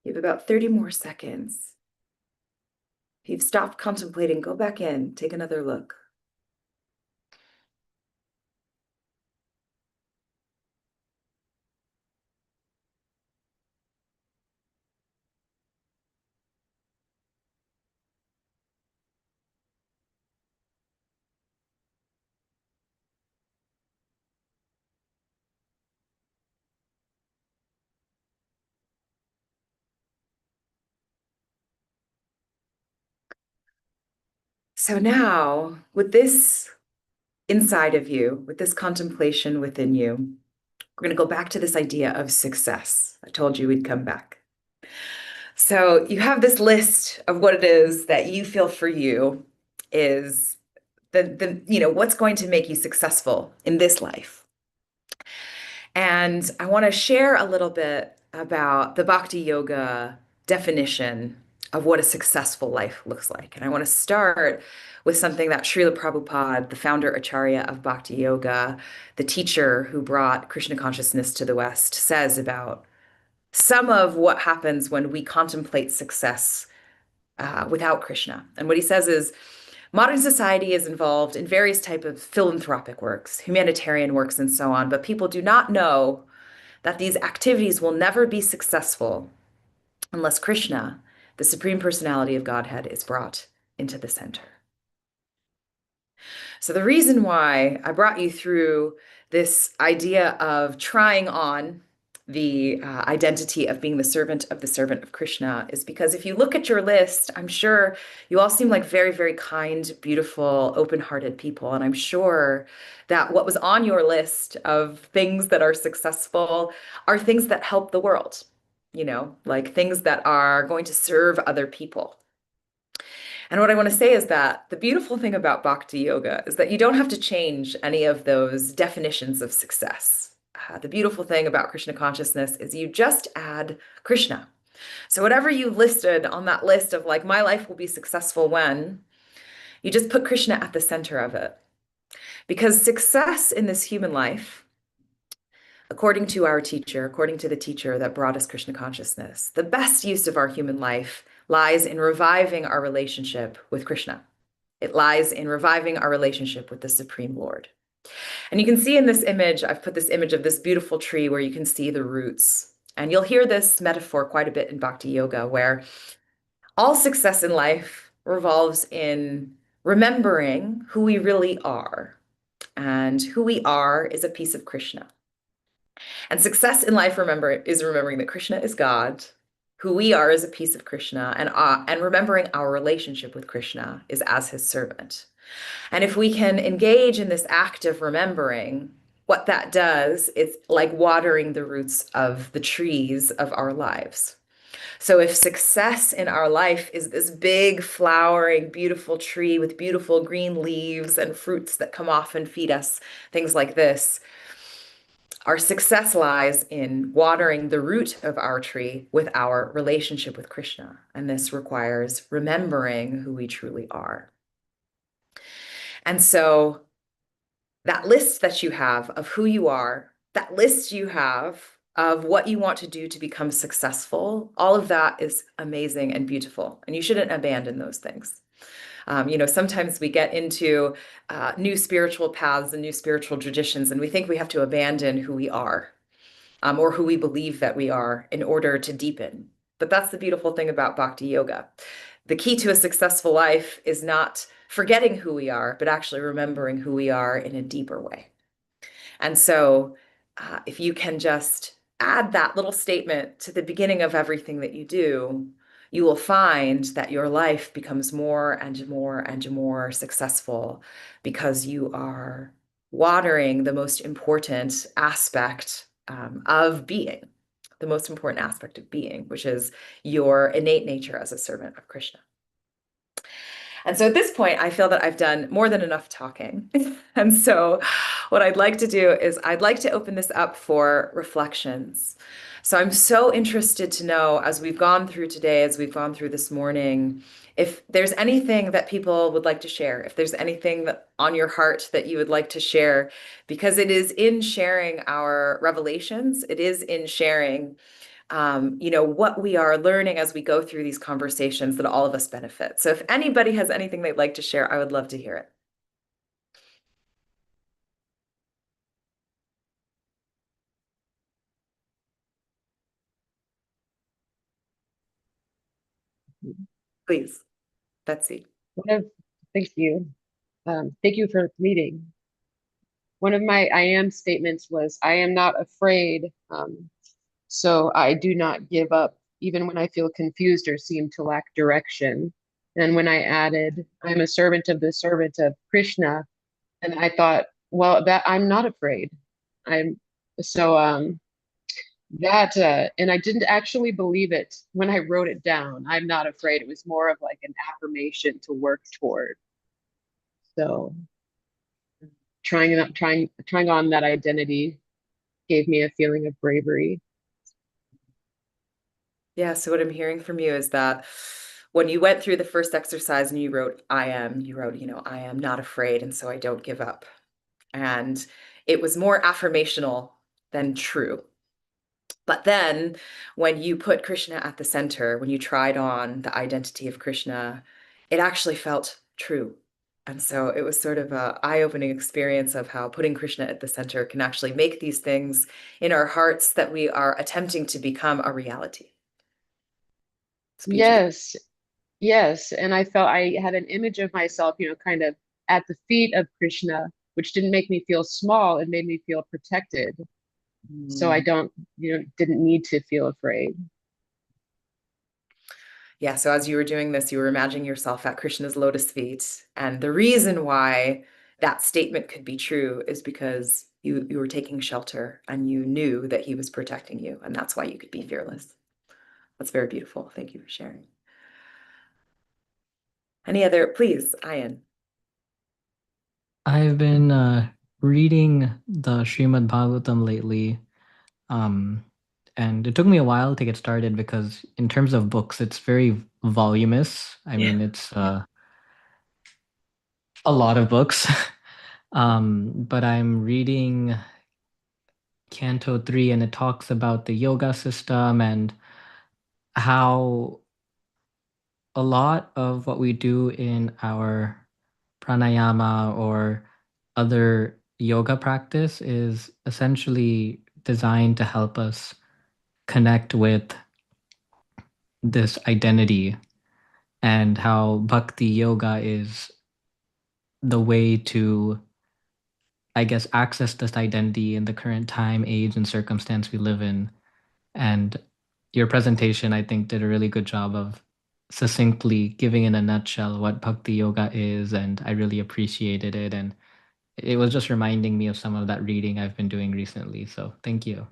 You have about 30 more seconds. If you've stopped contemplating, go back in, take another look. So now, with this inside of you, with this contemplation within you, we're going to go back to this idea of success. I told you we'd come back. So you have this list of what it is that you feel for you is what's going to make you successful in this life. And I want to share a little bit about the Bhakti Yoga definition of what a successful life looks like. And I want to start with something that Srila Prabhupada, the founder Acharya of Bhakti Yoga, the teacher who brought Krishna consciousness to the West, says about some of what happens when we contemplate success without Krishna. And what he says is, modern society is involved in various types of philanthropic works, humanitarian works, and so on, but people do not know that these activities will never be successful unless Krishna, the Supreme Personality of Godhead, is brought into the center. So the reason why I brought you through this idea of trying on the identity of being the servant of Krishna is because if you look at your list, I'm sure you all seem like very, very kind, beautiful, open-hearted people. And I'm sure that what was on your list of things that are successful are things that help the world, like things that are going to serve other people. And what I want to say is that the beautiful thing about Bhakti Yoga is that you don't have to change any of those definitions of success. The beautiful thing about Krishna consciousness is you just add Krishna. So whatever you listed on that list of like, my life will be successful when, you just put Krishna at the center of it. Because success in this human life, according to our teacher, according to the teacher that brought us Krishna consciousness, the best use of our human life lies in reviving our relationship with Krishna. It lies in reviving our relationship with the Supreme Lord. And you can see in this image, I've put this image of this beautiful tree where you can see the roots. And you'll hear this metaphor quite a bit in Bhakti Yoga, where all success in life revolves in remembering who we really are. And who we are is a piece of Krishna. And success in life, is remembering that Krishna is God, who we are is a piece of Krishna, and remembering our relationship with Krishna is as his servant. And if we can engage in this act of remembering, what that does is like watering the roots of the trees of our lives. So if success in our life is this big, flowering, beautiful tree with beautiful green leaves and fruits that come off and feed us, things like this, our success lies in watering the root of our tree with our relationship with Krishna. And this requires remembering who we truly are. And so that list that you have of who you are, that list you have of what you want to do to become successful, all of that is amazing and beautiful. And you shouldn't abandon those things. Sometimes we get into new spiritual paths and new spiritual traditions, and we think we have to abandon who we are, or who we believe that we are in order to deepen. But that's the beautiful thing about Bhakti Yoga. The key to a successful life is not forgetting who we are, but actually remembering who we are in a deeper way. And so if you can just add that little statement to the beginning of everything that you do, you will find that your life becomes more and more and more successful because you are watering the most important aspect of being, the most important aspect of being, which is your innate nature as a servant of Krishna. And so at this point, I feel that I've done more than enough talking. And so what I'd like to do is I'd like to open this up for reflections. So I'm so interested to know, as we've gone through today, as we've gone through this morning, if there's anything that people would like to share, if there's anything on your heart that you would like to share, because it is in sharing our revelations, it is in sharing what we are learning as we go through these conversations that all of us benefit. So if anybody has anything they'd like to share, I would love to hear it. Please, Betsy. One of, thank you. Thank you for leading. One of my I am statements was, I am not afraid, so I do not give up, even when I feel confused or seem to lack direction. And when I added, I'm a servant of the servant of Krishna, and I thought, well, that I'm not afraid. I'm so that and I didn't actually believe it when I wrote it down. I'm not afraid. It was more of like an affirmation to work toward. So trying on that identity gave me a feeling of bravery. Yeah, so what I'm hearing from you is that when you went through the first exercise and you wrote, you wrote, I am not afraid, and so I don't give up. And it was more affirmational than true. But then when you put Krishna at the center, when you tried on the identity of Krishna, it actually felt true. And so it was sort of an eye-opening experience of how putting Krishna at the center can actually make these things in our hearts that we are attempting to become a reality. It's beautiful. Yes, yes. And I felt I had an image of myself, kind of at the feet of Krishna, which didn't make me feel small. It made me feel protected. So I didn't need to feel afraid. Yeah, so as you were doing this, you were imagining yourself at Krishna's lotus feet. And the reason why that statement could be true is because you were taking shelter and you knew that he was protecting you. And that's why you could be fearless. That's very beautiful. Thank you for sharing. Any other, please, Ayan. I've been reading the Srimad Bhagavatam lately, and it took me a while to get started because in terms of books, it's very voluminous. I mean, it's a lot of books. But I'm reading Canto 3, and it talks about the yoga system and how a lot of what we do in our pranayama or other yoga practice is essentially designed to help us connect with this identity, and how bhakti yoga is the way to, I guess, access this identity in the current time, age, and circumstance we live in. And your presentation, I think, did a really good job of succinctly giving in a nutshell what bhakti yoga is, and I really appreciated it. And it was just reminding me of some of that reading I've been doing recently. So thank you.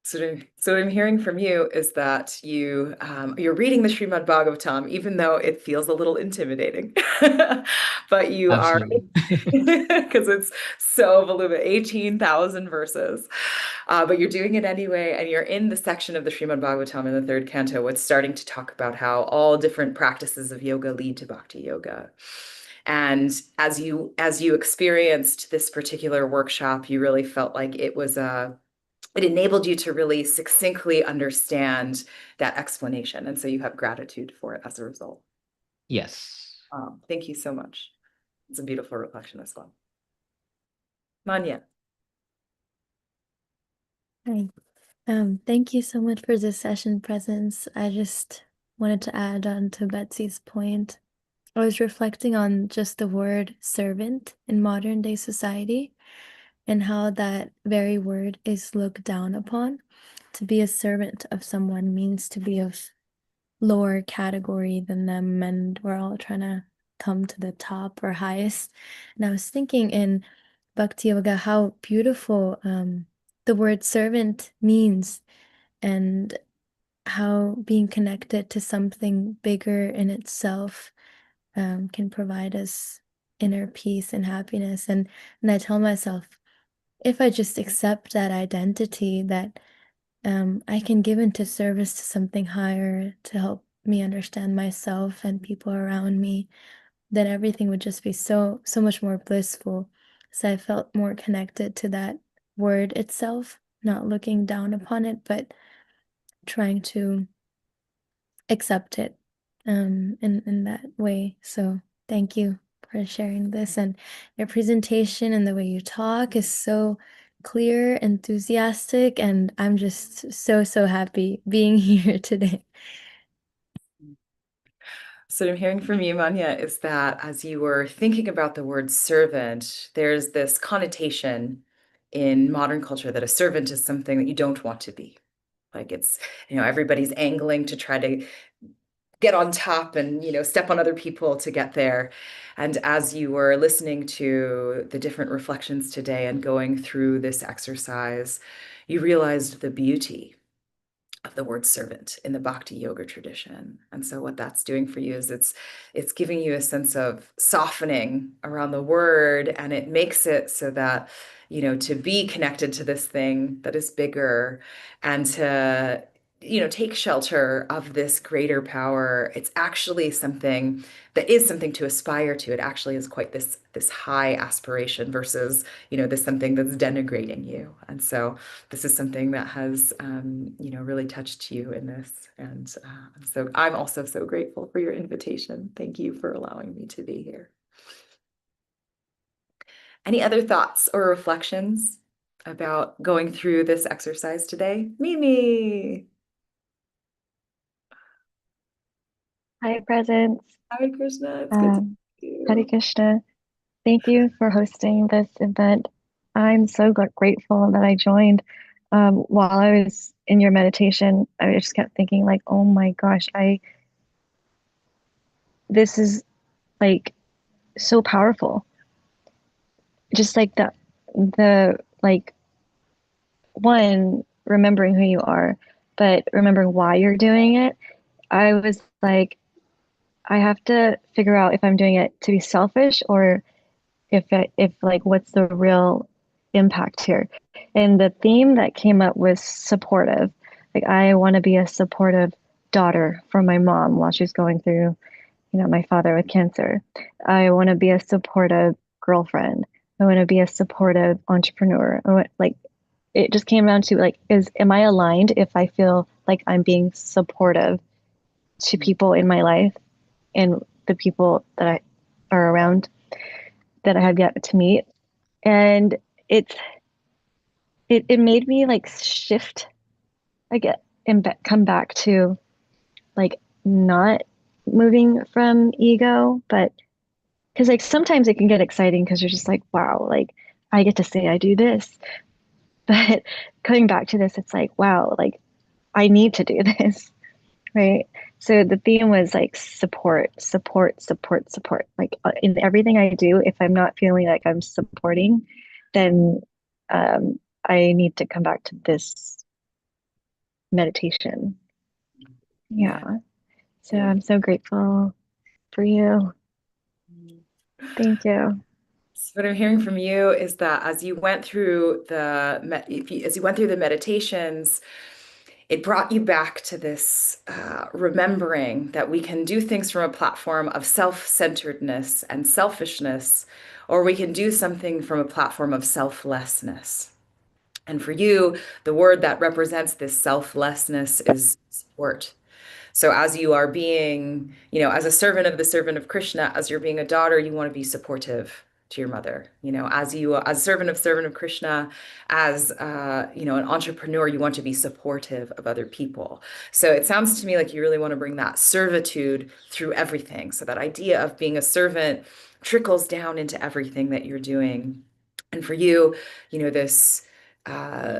So what I'm hearing from you is that you're reading the Srimad Bhagavatam, even though it feels a little intimidating, but you are, Absolutely. because it's so voluminous, 18,000 verses, but you're doing it anyway, and you're in the section of the Srimad Bhagavatam in the third canto, what's starting to talk about how all different practices of yoga lead to bhakti yoga. And as you experienced this particular workshop, you really felt like it enabled you to really succinctly understand that explanation. And so you have gratitude for it as a result. Yes. Thank you so much. It's a beautiful reflection as well. Manya. Hi. Thank you so much for this session, Presence. I just wanted to add on to Betsy's point. I was reflecting on just the word servant in modern day society and how that very word is looked down upon. To be a servant of someone means to be of lower category than them, and we're all trying to come to the top or highest. And I was thinking in Bhakti Yoga how beautiful the word servant means, and how being connected to something bigger in itself can provide us inner peace and happiness. And I tell myself, if I just accept that identity, that I can give into service to something higher to help me understand myself and people around me, then everything would just be so much more blissful. So I felt more connected to that word itself, not looking down upon it, but trying to accept it in that way. So thank you for sharing this, and your presentation and the way you talk is so clear, enthusiastic, and I'm just so happy being here today. So what I'm hearing from you, Manya, is that as you were thinking about the word servant, there's this connotation in modern culture that a servant is something that you don't want to be. Like it's, everybody's angling to try to get on top and, step on other people to get there. And as you were listening to the different reflections today and going through this exercise, you realized the beauty of the word servant in the Bhakti yoga tradition. And so what that's doing for you is it's giving you a sense of softening around the word, and it makes it so that, to be connected to this thing that is bigger and to, take shelter of this greater power, it's actually something that is something to aspire to. It actually is quite this high aspiration versus, this something that's denigrating you. And so this is something that has, really touched you in this. And so I'm also so grateful for your invitation. Thank you for allowing me to be here. Any other thoughts or reflections about going through this exercise today? Mimi. Hi, Presence. Hi, Krishna. It's good to see Hare you. Krishna. Thank you for hosting this event. I'm so grateful that I joined. While I was in your meditation, I just kept thinking like, oh my gosh, this is like so powerful. Just like the like one, remembering who you are, but remembering why you're doing it. I was like, I have to figure out if I'm doing it to be selfish or if like what's the real impact here. And the theme that came up was supportive. Like I want to be a supportive daughter for my mom while she's going through, my father with cancer. I want to be a supportive girlfriend. I want to be a supportive entrepreneur. Like it just came down to like, am I aligned if I feel like I'm being supportive to people in my life and the people that I are around? that I have yet to meet. And it made me like shift, I get and come back to like not moving from ego, but because like sometimes it can get exciting because you're just like, wow, like I get to say I do this. But coming back to this, it's like, wow, like I need to do this, right? So the theme was like support, support, support, support. Like in everything I do, if I'm not feeling like I'm supporting, then I need to come back to this meditation. Yeah. So Yeah. I'm so grateful for you. Thank you. So what I'm hearing from you is that as you went through the meditations, it brought you back to this remembering that we can do things from a platform of self-centeredness and selfishness, or we can do something from a platform of selflessness. And for you, the word that represents this selflessness is support. So as you are being, as a servant of the servant of Krishna, as you're being a daughter, you want to be supportive to your mother. As a servant of Krishna, as an entrepreneur, you want to be supportive of other people. So it sounds to me like you really want to bring that servitude through everything. So that idea of being a servant trickles down into everything that you're doing. And for you, uh,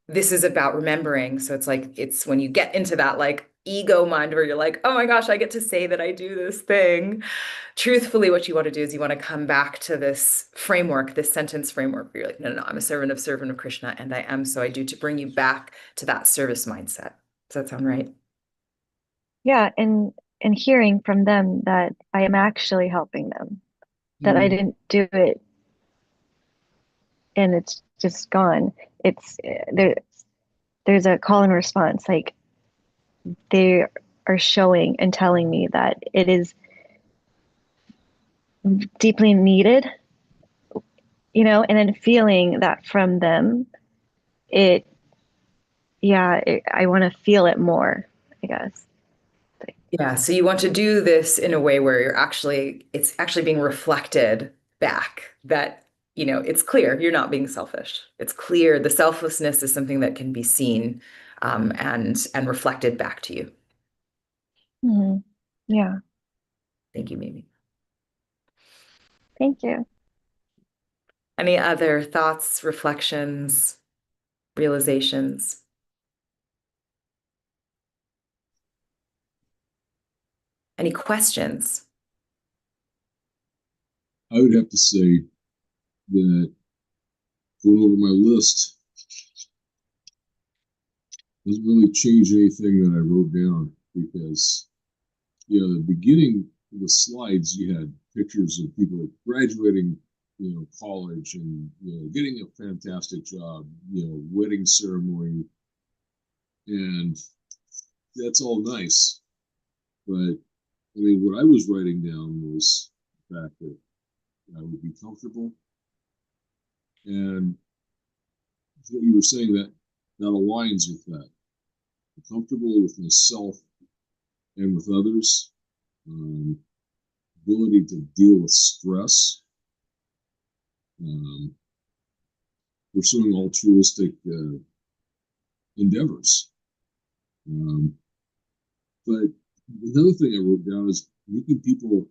this is about remembering. So it's when you get into that like ego mind where you're like, oh my gosh, I get to say that I do this thing. Truthfully, what you want to do is you want to come back to this framework, this sentence framework where you're like, no, no, no, I'm a servant of Krishna, and I am, so I do, to bring you back to that service mindset. Does that sound right? Yeah, and hearing from them that I am actually helping them, that I didn't do it and it's just gone. It's there's a call and response. Like they are showing and telling me that it is deeply needed, and then feeling that from them, it, yeah, I want to feel it more, I guess. Yeah, so you want to do this in a way where it's actually being reflected back that, it's clear you're not being selfish. It's clear the selflessness is something that can be seen and reflected back to you. Hmm. Yeah, Thank you, Mimi. thank you. Any other thoughts, reflections, realizations? Any questions? I would have to say that going over my list doesn't really change anything that I wrote down because, the beginning of the slides, you had pictures of people graduating, college and, getting a fantastic job, wedding ceremony. And that's all nice. But I mean, what I was writing down was the fact that I would be comfortable. And what you were saying, that aligns with that. I'm comfortable with myself and with others. Um, ability to deal with stress. Um, pursuing altruistic endeavors. But another thing I wrote down is making people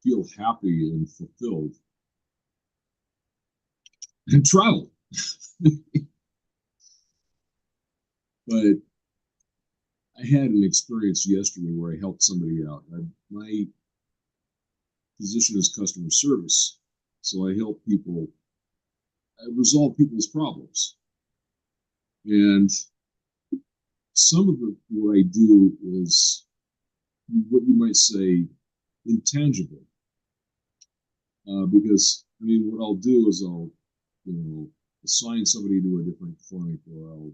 feel happy and fulfilled and travel. But I had an experience yesterday where I helped somebody out. My position is customer service, so I help people. I resolve people's problems, and some of what I do is what you might say intangible, because I mean, what I'll do is I'll, assign somebody to a different clinic, or I'll,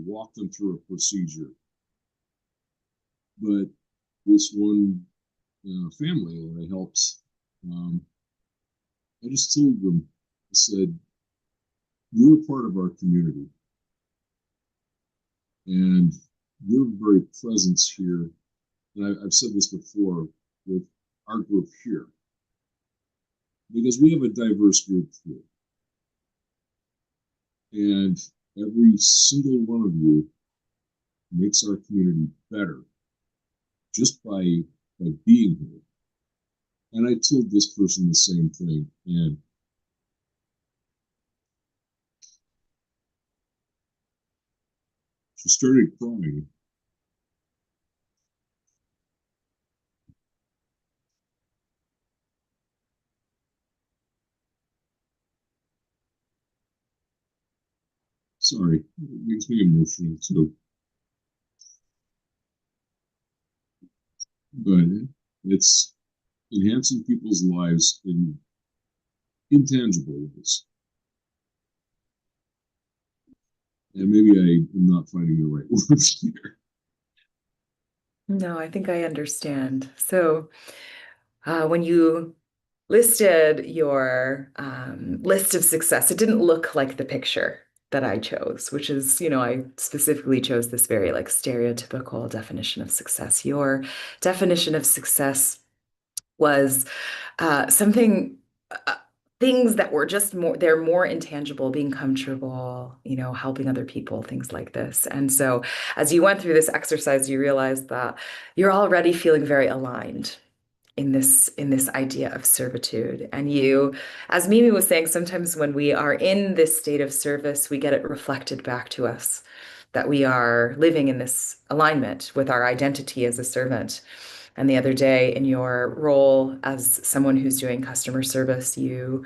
walk them through a procedure. But this one family that I helped, um, I just told them, I said, you're a part of our community, and your very presence here, and I've said this before with our group here, because we have a diverse group here. And every single one of you makes our community better just by being here. And I told this person the same thing, and she started crying. Sorry, it makes me emotional too. But it's enhancing people's lives in intangible ways. And maybe I am not finding the right words here. No, I think I understand. So, when you listed your list of success, it didn't look like the picture that I chose, which is, I specifically chose this very like stereotypical definition of success. Your definition of success was something, things that were just they're more intangible, being comfortable, helping other people, things like this. And so as you went through this exercise, you realized that you're already feeling very aligned in this idea of servitude. And you, as Mimi was saying, sometimes when we are in this state of service, we get it reflected back to us that we are living in this alignment with our identity as a servant. And the other day, in your role as someone who's doing customer service, you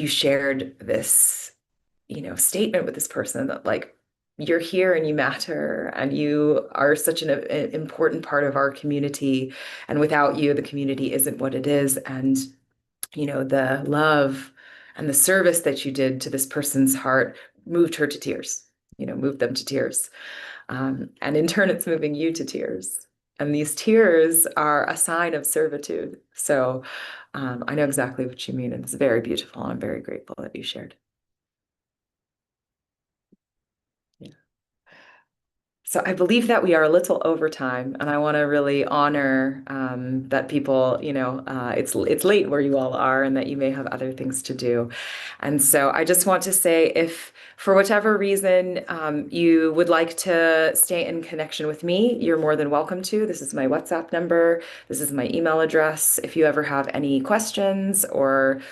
shared this, statement with this person that like, you're here and you matter and you are such an important part of our community. And without you, the community isn't what it is. And, the love and the service that you did to this person's heart moved her to tears, moved them to tears. And in turn, it's moving you to tears. And these tears are a sign of servitude. So I know exactly what you mean. And it's very beautiful. I'm very grateful that you shared. So I believe that we are a little over time, and I want to really honor that people, it's late where you all are, and that you may have other things to do. And so I just want to say, if for whatever reason you would like to stay in connection with me, you're more than welcome to. This is my WhatsApp number. This is my email address. If you ever have any questions or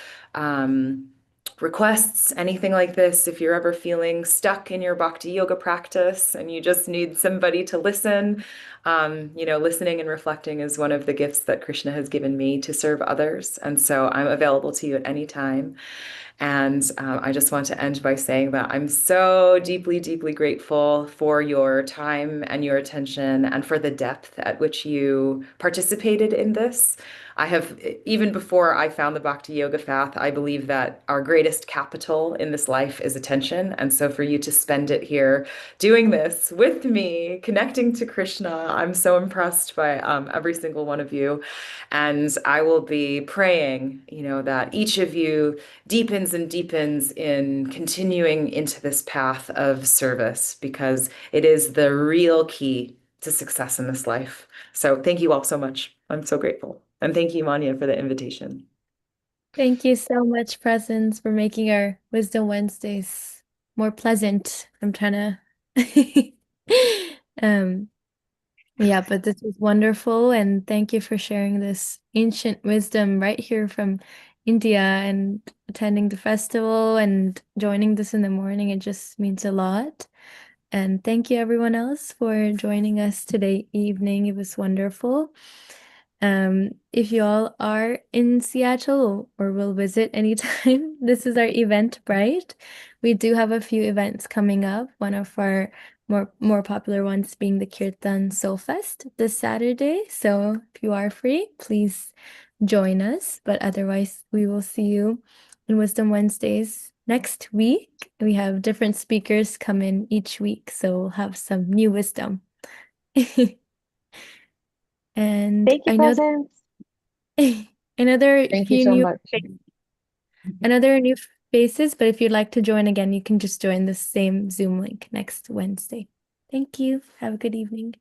requests, anything like this, if you're ever feeling stuck in your bhakti yoga practice and you just need somebody to listen, listening and reflecting is one of the gifts that Krishna has given me to serve others. And so I'm available to you at any time. And I just want to end by saying that I'm so deeply, deeply grateful for your time and your attention and for the depth at which you participated in this. I have, even before I found the Bhakti Yoga Path, I believe that our greatest capital in this life is attention. And so for you to spend it here doing this with me, connecting to Krishna, I'm so impressed by every single one of you. And I will be praying, that each of you deepens and deepens in continuing into this path of service, because it is the real key to success in this life. So thank you all so much. I'm so grateful. And thank you, Manya, for the invitation. Thank you so much, Presence, for making our Wisdom Wednesdays more pleasant. I'm trying to yeah, but this was wonderful, and thank you for sharing this ancient wisdom right here from India and attending the festival and joining this in the morning. It just means a lot. And thank you everyone else for joining us today evening. It was wonderful. If you all are in Seattle or will visit anytime, this is our Eventbrite. We do have a few events coming up. One of our more popular ones being the Kirtan Soul Fest this Saturday. So if you are free, please join us. But otherwise, we will see you in Wisdom Wednesdays next week. We have different speakers come in each week, so we'll have some new wisdom. And Thank you, I know Presence. another Thank you few so new much. another new faces, but if you'd like to join again, you can just join the same Zoom link next Wednesday. Thank you. Have a good evening.